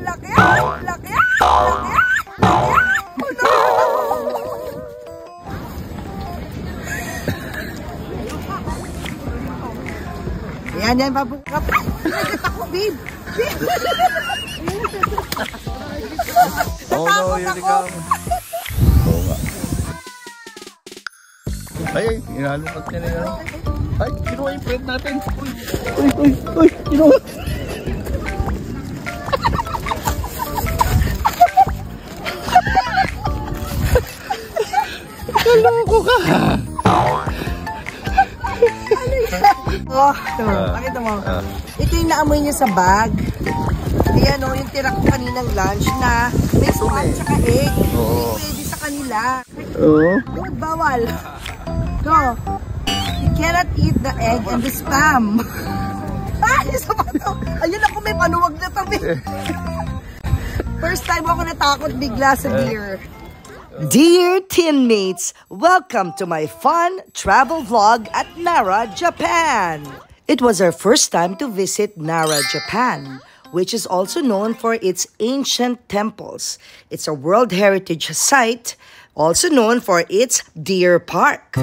laki! Laki! Laki! Yan, papukap. Nakita ko, babe. Oh no, yun ikaw. Oo nga. Ay, inalunod niya na yan. Ay, kinuha yung friend natin. Uy, kinuha. Kaloko ka. Oh, pakita mo. Ito yung naamoy niya sa bag. Ayan o, yung tira ko kaninang lunch na may spam tsaka egg. Hindi pwede sa kanila. Oo. Dude, bawal. No. You cannot eat the egg and the spam. Isa pa to. Ayun ako, may panuwag na tabi. First time ako natakot bigla sa deer. Dear teammates, welcome to my fun travel vlog at Nara, Japan. It was our first time to visit Nara, Japan, which is also known for its ancient temples. It's a World Heritage Site, also known for its deer park.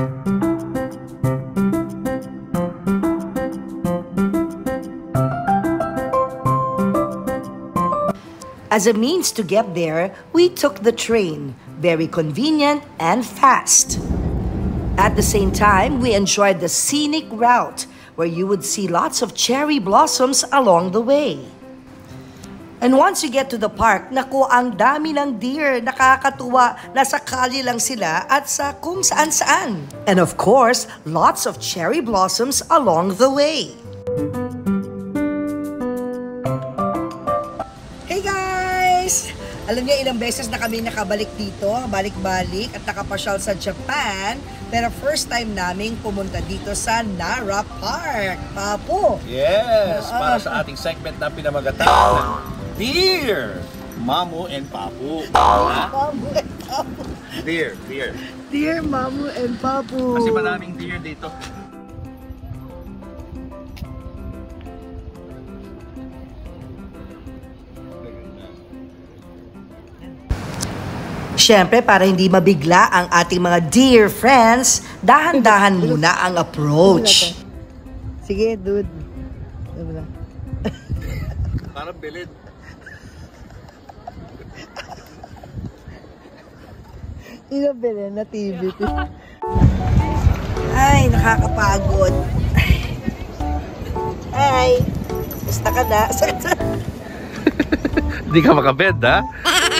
As a means to get there, we took the train. Very convenient and fast. At the same time, we enjoyed the scenic route where you would see lots of cherry blossoms along the way. And once you get to the park, naku, ang dami ng deer, nakakatuwa, nasa kali lang sila at sa kung saan-saan. And of course, lots of cherry blossoms along the way. Hey guys! Alam niyo, ilang beses na kami nakabalik dito, balik-balik at nakapasyal sa Japan. Pero first time naming pumunta dito sa Nara Park. Papo! Yes! Para sa ating segment na pinamagatang Deer! Mamu and Papu. Mamu and Papu. Deer. Deer, Mamu and Papu. Kasi maraming deer dito. Siyempre, para hindi mabigla ang ating mga dear friends, dahan-dahan muna ang approach. Sige, dude. Parang bilid. Inabili na TV. Ay, nakakapagod. Ay, basta ka na. Hindi ka makabed, ha?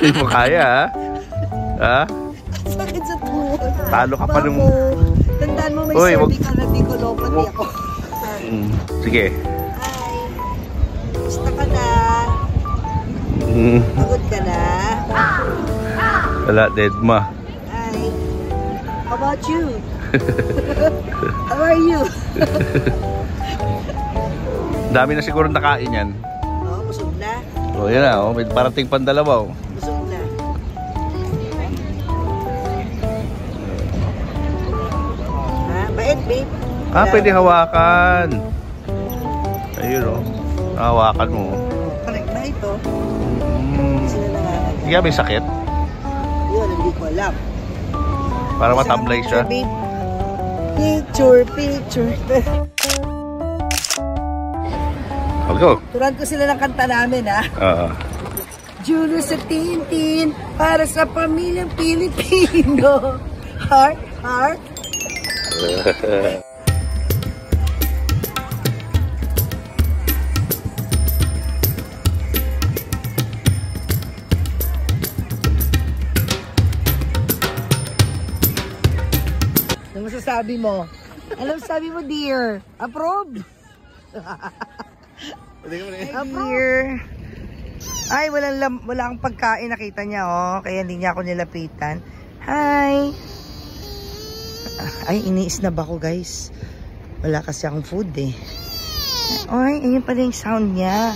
Hindi mo kaya, ha? Ha? Sakit sa tuhod. Talo ka pa nung... Tandaan mo, may cervical na dicolopathy ako. Sige. Ay, basta ka na. Pagod ka na. Wala, dead ma. Ay, how about you? How are you? Dami na siguro nakain yan. Oh, busog na. O, yan na. May parating pandalawa. Busog na. Bait, babe. Pwede hawakan. Ayun, o. Hawakan mo. Correct na ito. Sila nangangagal. Hindi ka may sakit? Yun, hindi ko alam. Para matamlay siya. Picture. Go. Turan ko sila ng kanta namin, ha? Julius sa Tintin, para sa pamilyang Pilipino. Heart. Ano masasabi mo? Ano sabi mo, dear? Approve? Dear. Ay, wala akong pagkain, nakita niya, oh. Kaya hindi niya ako nilapitan. Hi. Ay, iniis na ba ako, guys? Wala kasi akong food, eh. Ay, ayun pala yung sound niya.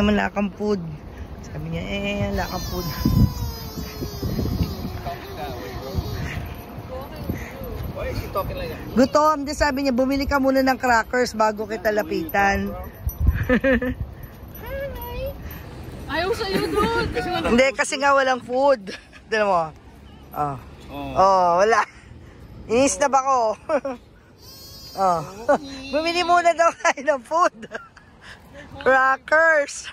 Wala kang food. Sabi niya, wala kang food. is he talking like that? Gutom, di sabi niya, bumili ka muna ng crackers bago kita lapitan. Ayaw sa'yo, dude! Hindi, kasi nga walang food. Tignan mo. Wala. Inis na ba ko? Bumili muna daw tayo ng food. Crackers.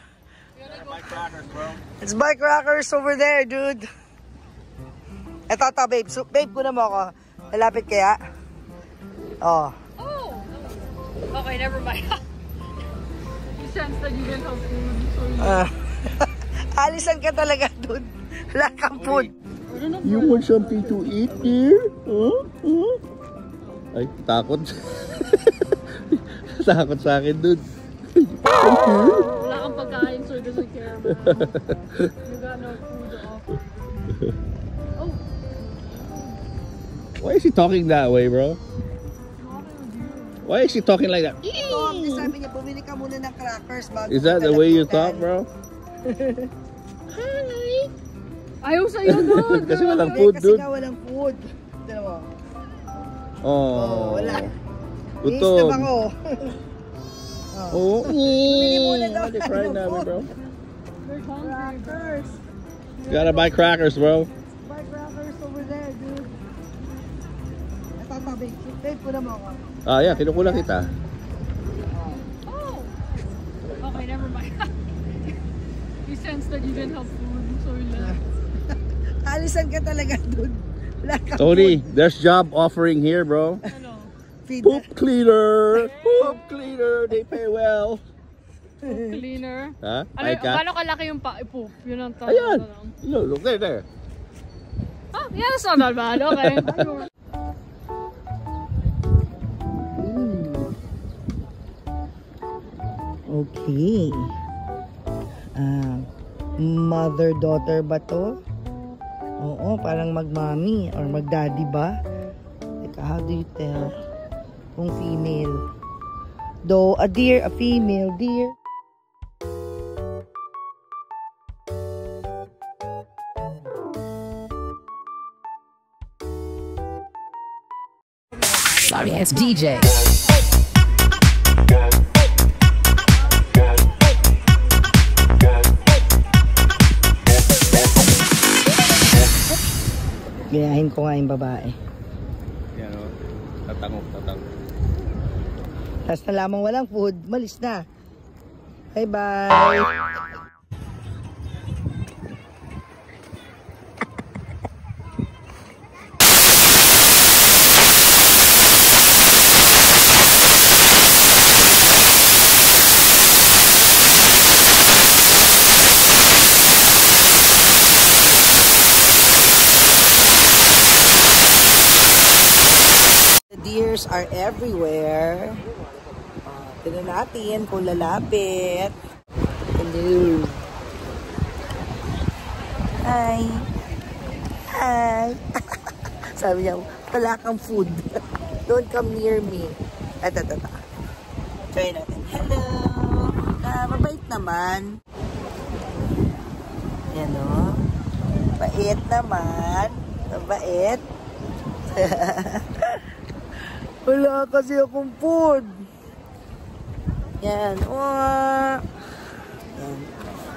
Buy crackers, bro. Let's buy crackers over there, dude. Eto, babe. So, babe, kuna mo ako. Malapit kaya? Oh. Okay, never mind. You sense that you didn't have food, so alisan ka talaga, dude. Wala kang food. You want something to eat, dear? Ay, takot. Takot sa akin, dude. wala kang pagkain, so it doesn't care, man. You got no food to offer. Oh. Why is he talking that way, bro? Why is he talking like that? Tom, sabi niya, bumili ka muna ng crackers bago Is that the way you talk, bro? Hi! Ayaw sa'yo, dude! Kasi walang food, Kasi dude. nga walang food. Tignan mo. Wala. Inis na ba ko? Bumili muna daw Why they tayo crying ng at me, food. bro? Crackers. You gotta buy crackers, bro. Buy crackers over there, dude. Ito, babe. Babe, kuna mo ako. Yeah, kinukulang kita. Oh! Okay, never mind. You sense that you didn't have food, so you left. Alisan ka talaga, dude. Wala kang Tony, food. there's job offering here, bro. Ano? Feed Poop cleaner. Poop cleaner. They pay well. Cleaner? Ha? Ano, paano kalaki yung poop? Yun ang tanong. Ayan. Look, there. Ah, yeah, that's not that bad. Okay. Okay. Mother-daughter ba to? Oo, parang mag-mommy or mag-daddy ba? Teka, how do you tell kung female? Though, a deer, a female deer. Sorry, it's DJ. Gayahin ko nga yung babae. Yan o. Tatangok. Tapos nalamang walang food, malis na. Bye-bye. Deers are everywhere. Tignan natin kung lalapit. Hello. Hi. Sabi niya, wala kang food. Don't come near me. Ito. Try natin. Hello. Mabait naman. Yan o. Bait naman. Mabait. Wala kasi akong food. Yan. Yan.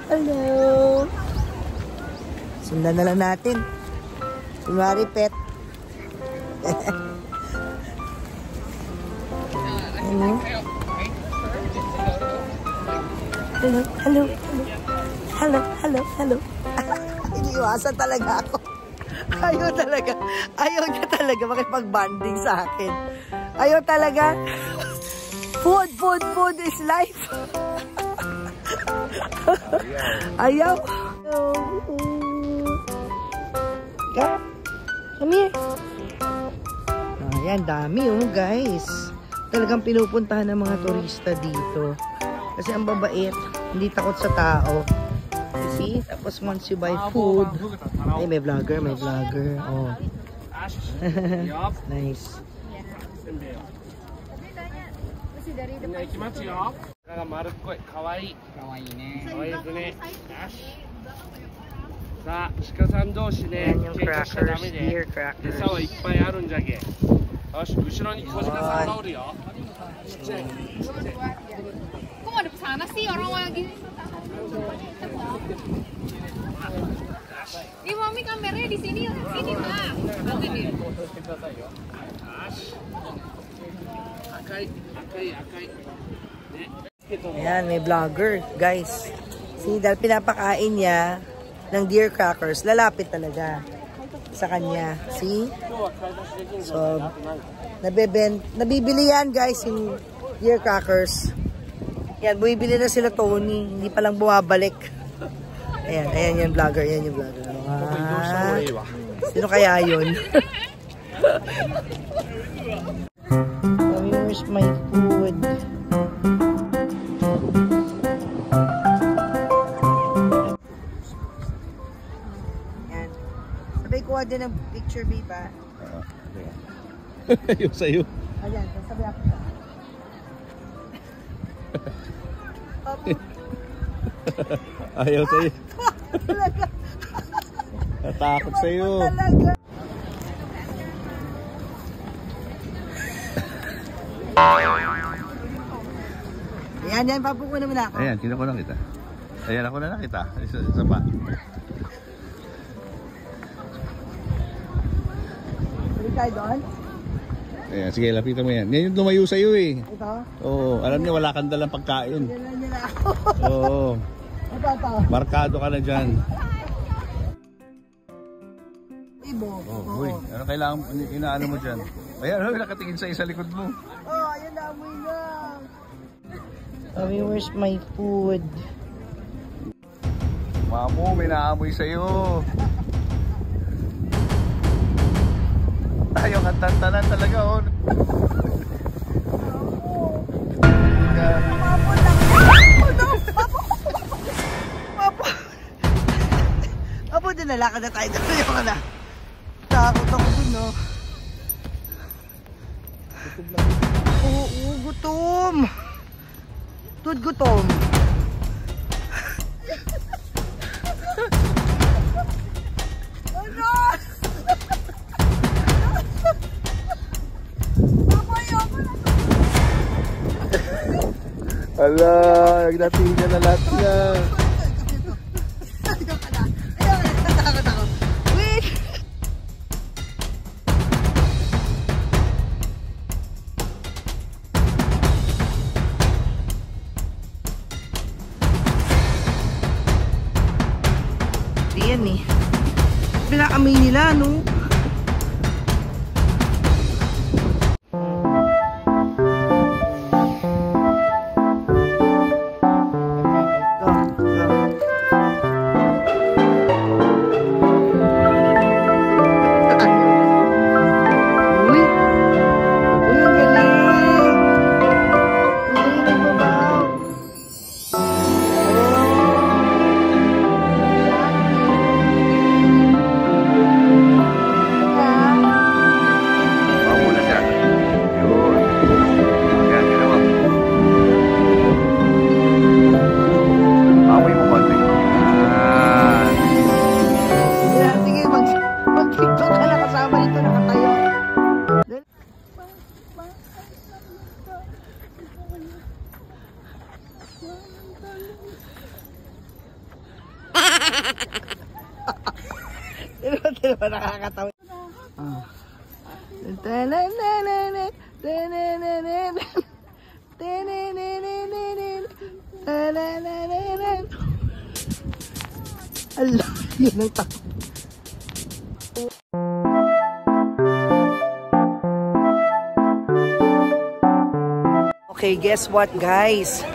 Hello. Sundan na lang natin. Kunwari pet. Hello. Hello. Iniiwasan talaga ako. Ayaw niya talaga makipag-bonding sa akin. Ayaw talaga. Food is life. Ayaw. Come here. Ayan, dami guys. Talagang pinupuntahan ng mga turista dito. Kasi ang babait, hindi takot sa tao. You see? Tapos once you buy food, ay may vlogger. Oh. Nice. いきますよ。丸っこい、かわいい。かわいいね。かわいいですね。よし。さあ、鹿さん同士ね、喧嘩しちゃダメで。餌はいっぱいあるんじゃけ。よし、後ろに小鹿さんがおるよ。ちっちゃい。 Kok ada sana sih orang lagi? Nih mami kameranya di sini, sini mah. Nanti nih. 赤い、赤い、赤い。 Ayan, may vlogger, guys. See, dahil pinapakain niya ng deer crackers, lalapit talaga sa kanya. See? So, nabibili yan, guys, yung deer crackers. Yan, bumibili na sila Tony. Hindi pa lang bumabalik. Ayan, ayan yung vlogger. Ayan yung vlogger. Ah, sino kaya yun? Where's my food? Ayan. Sabay kuha din ng picture, Biba. Yung sa'yo. Ayan, sabi ako. Ayaw sa'yo. Natakot sa'yo. Ayan, yan, papukunan mo na ako. Ayan, kinukunan kita. Ayan, ako na nakita. Isa pa. Balik tayo doon. Ayan, sige, lapitan mo yan. Yan yung tumayo sa'yo eh. Ito. Oo, alam niya wala kang dalang pagkain. Yan lang nila ako. Oo, Ito. markado ka na dyan. Ibo. Oh, uy, ano kailangan, inaano mo dyan? Ayan, ano, nakatingin sa likod mo. Oh, ayun na, amoy na. Sabi, where's my food? Mamo, may naamoy sa'yo. Ayaw ka tantanan talaga, oh. Papo lang. Papo, dinalakad na tayo. Ayaw ka na. Takot ako dun, no? Oo, gutom. Tud gutom. Ano? Papa, ayoko na. Ala, nagdatingan na lahat niya. Ayoko na. Natakot ako. Wait! Yan eh. Pinakamay nila, no? Uy! Uy, ang galing! Uy, nagbabaw! Mamo na siya. Yun. Ayan, ginawa. Amoy mo konti. Ayan. Yeah, sige, mag-tiktok ka na kasama dito, nakatayo. Tino ba nakakatawa? Ah. Tananananan, tanananan, tananananan, tananananan. Ala, yun ang takot. Okay, guess what, guys?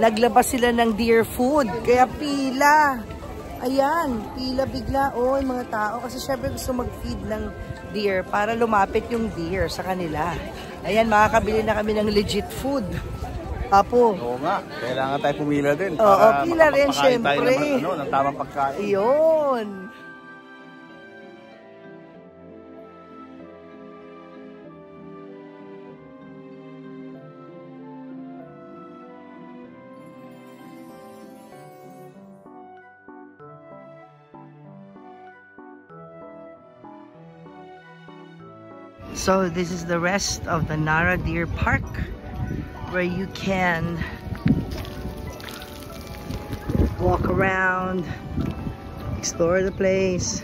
Naglabas sila ng deer food, kaya pila. Ayan, pila bigla. Oh, yung mga tao. Kasi syempre gusto mag-feed ng deer para lumapit yung deer sa kanila. Ayan, makakabili na kami ng legit food. Apo. Oo nga, kailangan tayo pumila din. Oo, pila rin, makapagpakain tayo syempre. ng tamang pagkain. Iyon. So this is the rest of the Nara Deer Park, where you can walk around, explore the place.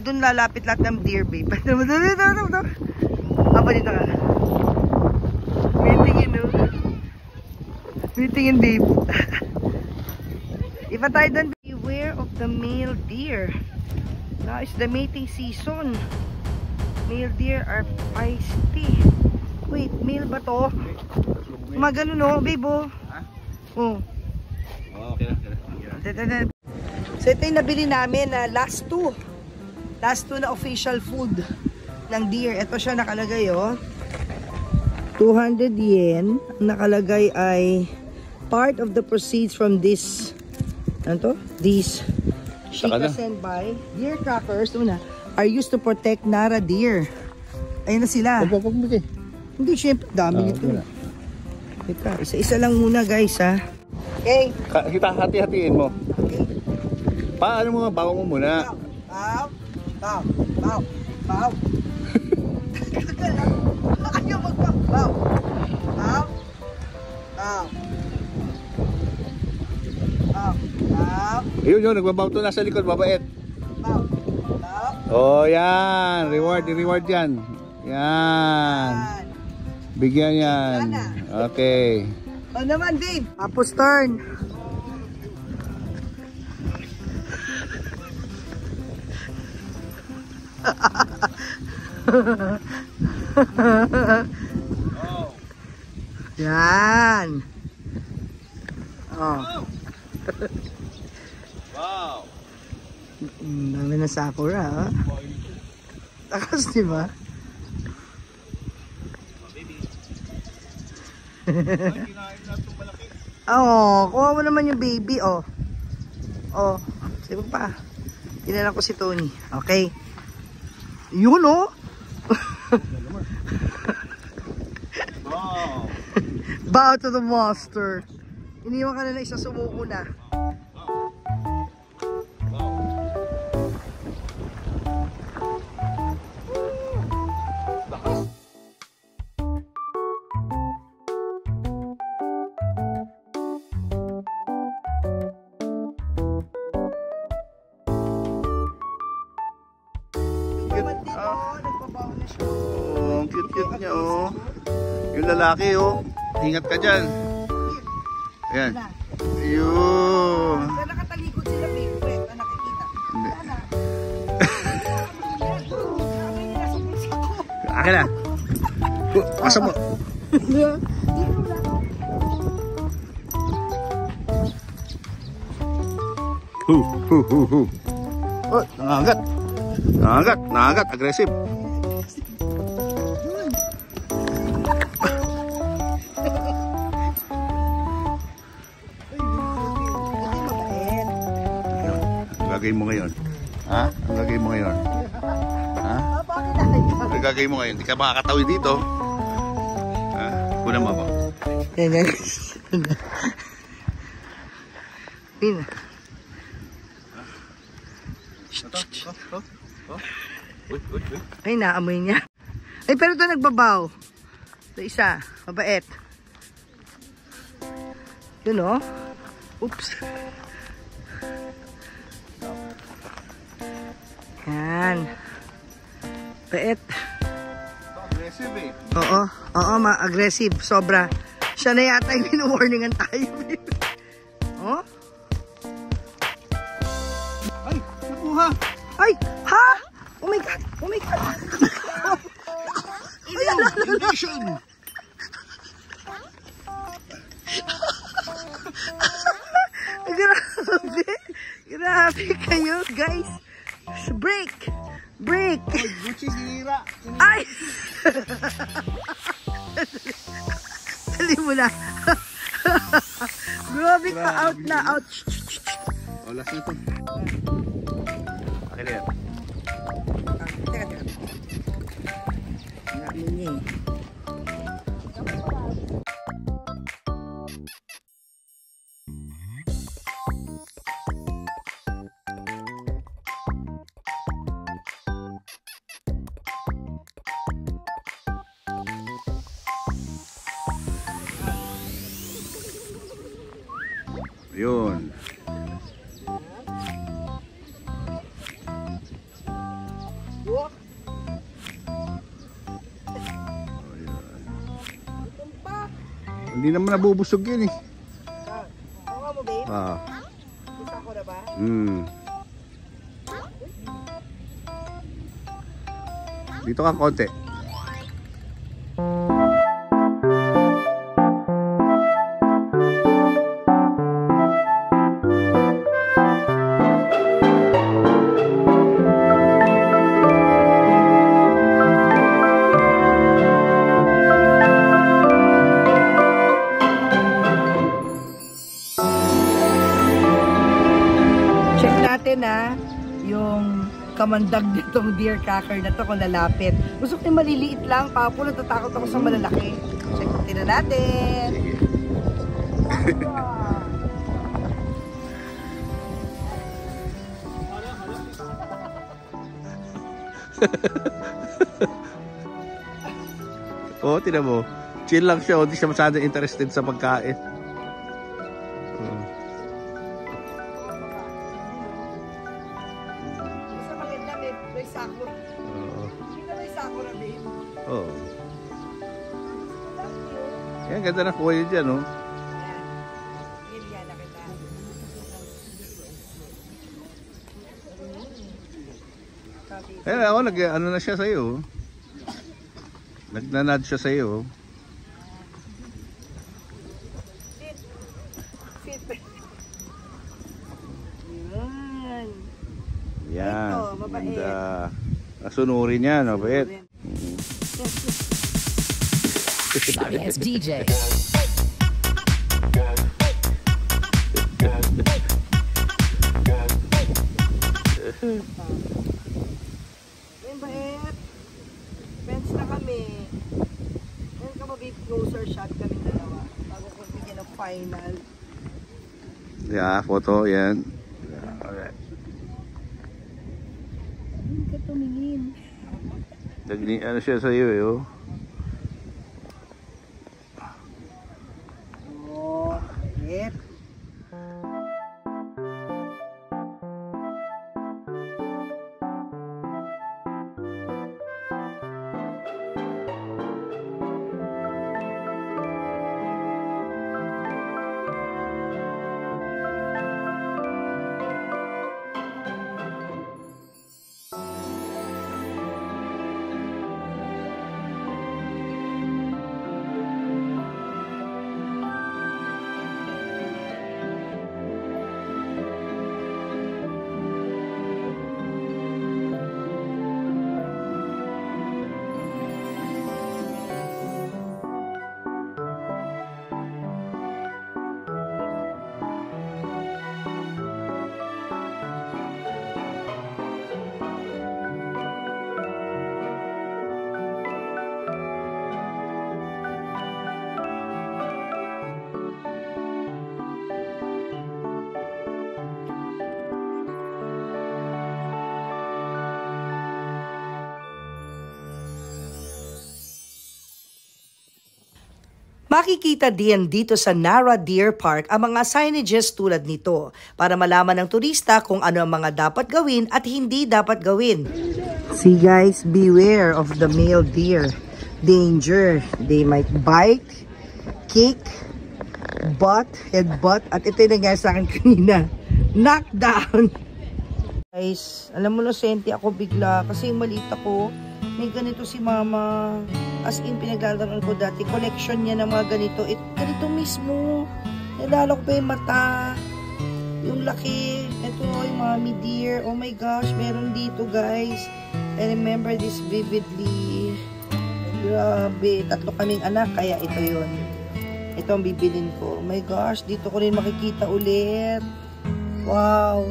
Doon lalapit lahat ng deer, babe. Apa dito ka? Meetingin, no? Meetingin, babe. Iba tayo doon. Beware of the male deer. Now is the mating season. Male deer are feisty. Wait, male ba to? Magano, no, babe, oh. Oh. Okay. So ito yung nabili namin na last two na official food ng deer. Ito siya nakalagay, oh. 200 yen. Ang nakalagay ay part of the proceeds from this, ano to? These Shika Senpai deer crackers are used to protect Nara deer. Ayun na sila. Hindi, syempre dami nito. Teka, isa-isa lang muna, guys, ha. Okay. Kita hati-hatiin mo. Okay. Paano mo, bawa mo muna. Bow. Ayaw magpaw. Yun, nagbabaw to nasa likod, babait. Oh, yan. Reward yan. Yan. Bigyan yan. Okay. O naman, babe. Tapos turn. Yan. Oh. Wow. Dami na sakura, ha? Takas, di ba? Oh, kuha mo naman yung baby, oh. Oh, sige pa. Tinalan ko si Tony. Okay. Yun, oh. Wow. Bow to the master. Iniwan ka na isa, sumuko na. Oh, ang cute niya, oh. Yung lalaki, oh. Ingat ka dyan. Ayan. Ayun. Nakatalikod sila, babe. Wait, na nakikita. Akin na. Pasa mo. Hu. Oh, nangagat. Aggressive. Gagawin mo ngayon? Ha? Ang gagawin mo ngayon? Ha? Ang gagawin mo ngayon? Hindi ka makakatawi dito. Ha? Kuna mo ba? Yan. Pina. Ay, naamoy niya. Ay, pero ito nagbabaw. Ito isa. Mabait. Yun, oh. Oops. Yan. Bait. Aggressive, eh. Oo, aggressive. Sobra. Siya na yata yung pinu-warningan tayo. Oh? Ay, nakuha. Ay, ha? Oh my God. Invasion. Grabe kayo, guys. Break. Ay, Gucci sinira. Ay! Dali mo na. Grabe ka, out na, out. Oh, last na ito. Akin na yan. Teka. Laki niya eh. Yun. Hindi naman nabubusog yun eh. Oo mo, babe? Ah. Gusto ko na ba? Dito ka konti. Yung kamandag nitong deer cracker na to kung lalapit. Gusto ko yung maliliit lang, papo, natatakot ako sa malalaki. Check na natin. Oo, tinan mo. Chill lang siya, hindi siya masyadong interested sa pagkain. Oh. Yan, ganda na kuha yun dyan, oh. Ayan, ako, ano na siya sa'yo. Nagnanad siya sa'yo. Yan. Ganda. Nasunurin niya, mabait. It's DJ. Ayun ba friends na kami. Ayun ka mabit closer shot kami dalawa. Bago ko bigyan ng final. Yeah, photo yan. Yeah, alright. Hindi ka tumingin. Ano siya sa iyo, eh, oh. Makikita din dito sa Nara Deer Park ang mga signages tulad nito para malaman ng turista kung ano ang mga dapat gawin at hindi dapat gawin. See guys, beware of the male deer. Danger. They might bite, kick, butt, headbutt, at ito yung nangyari sa akin kanina. Knockdown! Guys, alam mo na senti ako bigla kasi maliit ako. May ganito si mama. As in, pinagdadaran ko dati. Collection niya ng mga ganito. Ganito mismo. Nalala ko pa yung mata. Yung laki. Ito yung mommy deer. Oh my gosh, meron dito guys. I remember this vividly. Grabe. 3 kaming anak, kaya ito yun. Ito ang bibilin ko. Oh my gosh, dito ko rin makikita ulit. Wow.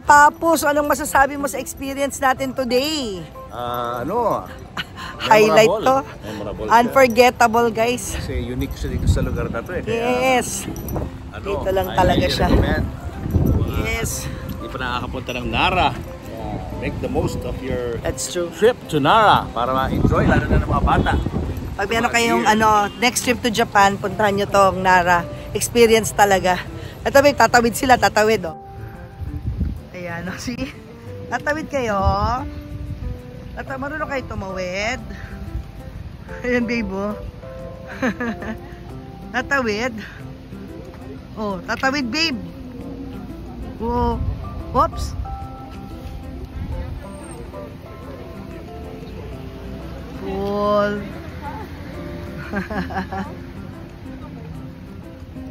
Tapos, anong masasabi mo sa experience natin today? Highlight to. Memorable. Unforgettable, guys. Kasi unique siya dito sa lugar na to eh. Kaya, Yes. Dito lang talaga siya. Yes. Hindi pa nakakapunta ng Nara. Make the most of your That's true. trip to Nara para ma-enjoy, lalo na ng mga bata. Pag meron kayong next trip to Japan, puntahan nyo tong Nara. Experience talaga. Ito babe, tatawid sila, tatawid oh. Ayan, see? Tatawid kayo. Marunong kayo tumawid. Ayan babe oh. Tatawid. Oh, tatawid babe. Oh, whoops. Cool.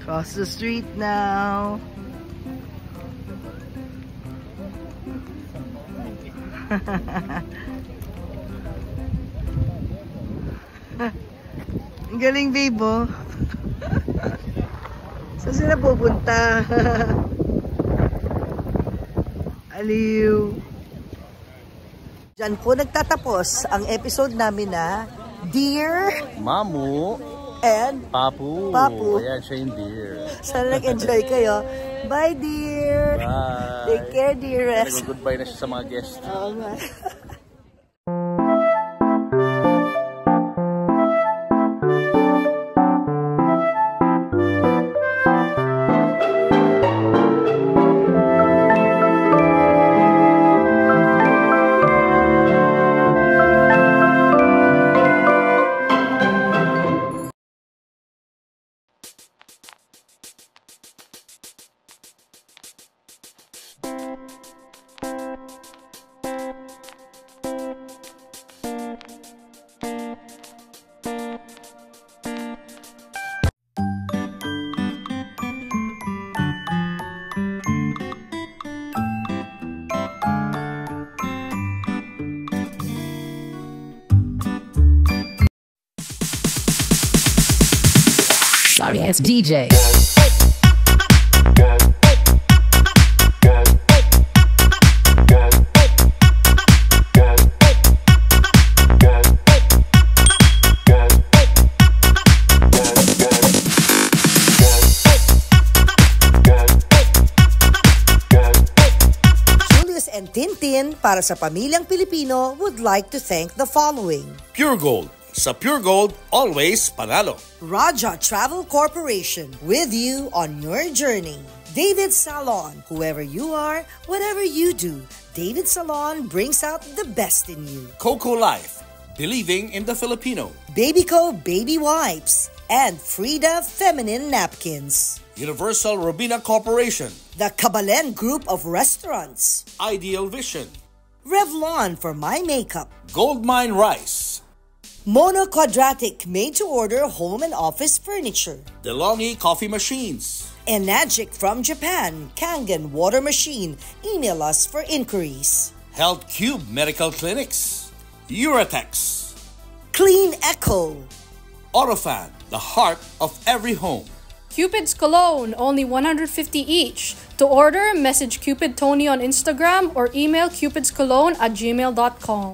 Cross the street now. Ang galing babe oh. Saan sila pupunta? Aliw. Diyan po nagtatapos ang episode namin na Dear Mamu and Papu. Papu. Ayan siya yung dear. Sana nag-enjoy kayo. Bye, dear. Bye. Take care, dearest. Nag-goodbye na siya sa mga guests. Oo nga. Sorry ass DJ. Julius and Tintin, para sa pamilyang Pilipino, would like to thank the following. Pure Gold. Sa Pure Gold, always panalo. Raja Travel Corporation, with you on your journey. David Salon, whoever you are, whatever you do, David Salon brings out the best in you. Coco Life. Believing in the Filipino. Babyco Baby Wipes and Frida Feminine Napkins. Universal Robina Corporation. The Kabalen Group of Restaurants. Ideal Vision. Revlon for my makeup. Goldmine Rice. Mono Quadratic made-to-order home and office furniture. DeLonghi Coffee Machines. Enagic from Japan, Kangen Water Machine. Email us for inquiries. Health Cube Medical Clinics. Uratex. Clean Echo. Autofan, the heart of every home. Cupid's Cologne, only 150 each. To order, message Cupid Tony on Instagram or email cupidscologne@gmail.com.